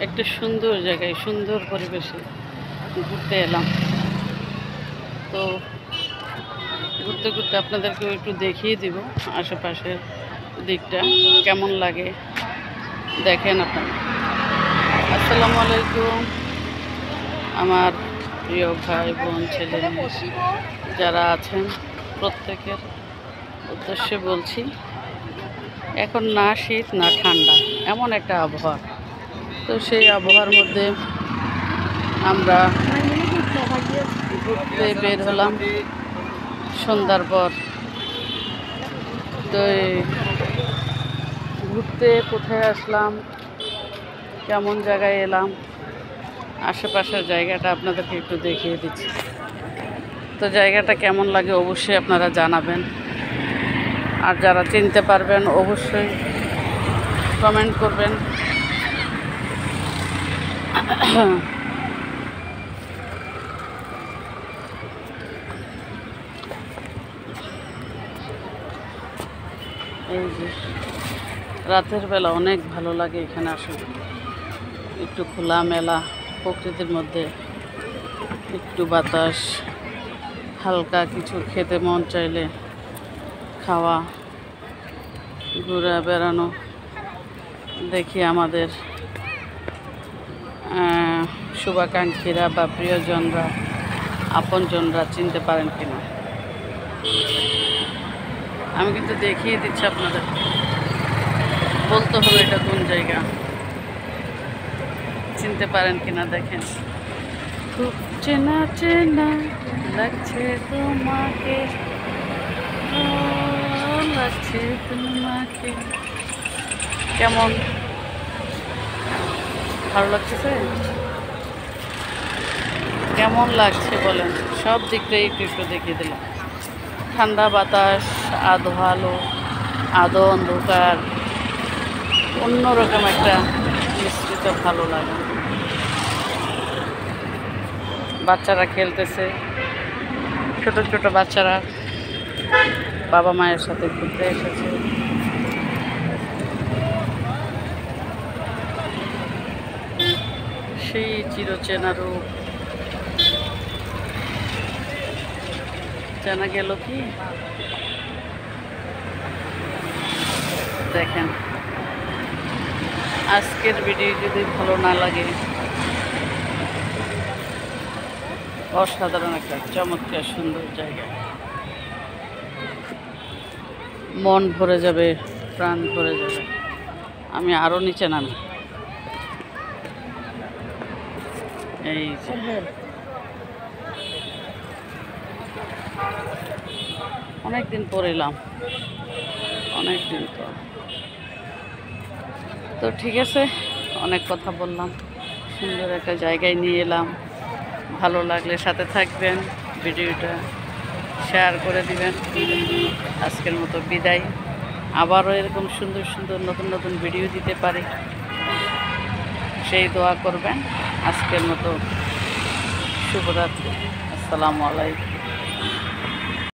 একটা সুন্দর জায়গায় সুন্দর পরিবেশে ঘুরতে এলাম। তো ঘুরতে ঘুরতে আপনাদেরকেও একটু দেখিয়ে দিব আশেপাশের দিকটা কেমন লাগে। দেখেন আপনারা। আসসালামু আলাইকুম আমার প্রিয় ভাই বোন ছেলে মেয়ে যারা আছেন প্রত্যেকের উদ্দেশ্যে বলছি, এখন না শীত না ঠান্ডা, এমন একটা আবহাওয়া। তো সেই আবহাওয়ার মধ্যে আমরা ঘুরতে বের হলাম সন্ধ্যার পর। তো ঘুরতে কোথায় আসলাম, কেমন জায়গায় এলাম, আশেপাশের জায়গাটা আপনাদেরকে একটু দেখিয়ে দিচ্ছি। তো জায়গাটা কেমন লাগে অবশ্যই আপনারা জানাবেন, আর যারা চিনতে পারবেন অবশ্যই কমেন্ট করবেন। এই যে রাতের বেলা অনেক ভালো লাগে এখানে আসলে, একটু খোলামেলা প্রকৃতির মধ্যে, একটু বাতাস, হালকা কিছু খেতে মন চাইলে খাওয়া, ঘোরা বেড়ানো। দেখি আমাদের শুভাকাঙ্ক্ষীরা বা প্রিয়জনরা আপনজনরা চিনতে পারেন কিনা। আমি কিন্তু দেখিয়ে দিচ্ছি আপনাদের, বলতে হবে এটা কোন জায়গা, চিনতে পারেন কিনা। দেখেন খুব চেনা চেনা লাগছে তোমাকে, লাগছে তোমাকে। কেমন ভালো লাগতেছে? কেমন লাগছে বলেন? সব দিকটাই একটু একটু দেখিয়ে দিলাম। ঠান্ডা বাতাস, আধো আলো, আধো অন্ধকার, অন্যরকম একটা মিশ্রিত ভালো লাগে। বাচ্চারা খেলতেছে, ছোট ছোট বাচ্চারা বাবা মায়ের সাথে ঘুরতে এসেছে। সেই চিরচেনা রূপ জানা গেল কি? দেখেন, আজকের ভিডিও যদি ভালো না লাগে, অসাধারণ একটা চমৎকার সুন্দর জায়গা, মন ভরে যাবে, প্রাণ ভরে যাবে। আমি আরও নিচে নামি। এই অনেক দিন পর এলাম, অনেক দিন পর। তো ঠিক আছে, অনেক কথা বললাম, সুন্দর একটা জায়গায় নিয়ে এলাম। ভালো লাগলে সাথে থাকবেন, ভিডিওটা শেয়ার করে দিবেন। আজকের মতো বিদায়। আবারও এরকম সুন্দর সুন্দর নতুন নতুন ভিডিও দিতে পারি সেই দোয়া করবেন। আজকের মতো শুভরাত্রি। আসসালামু আলাইকুম।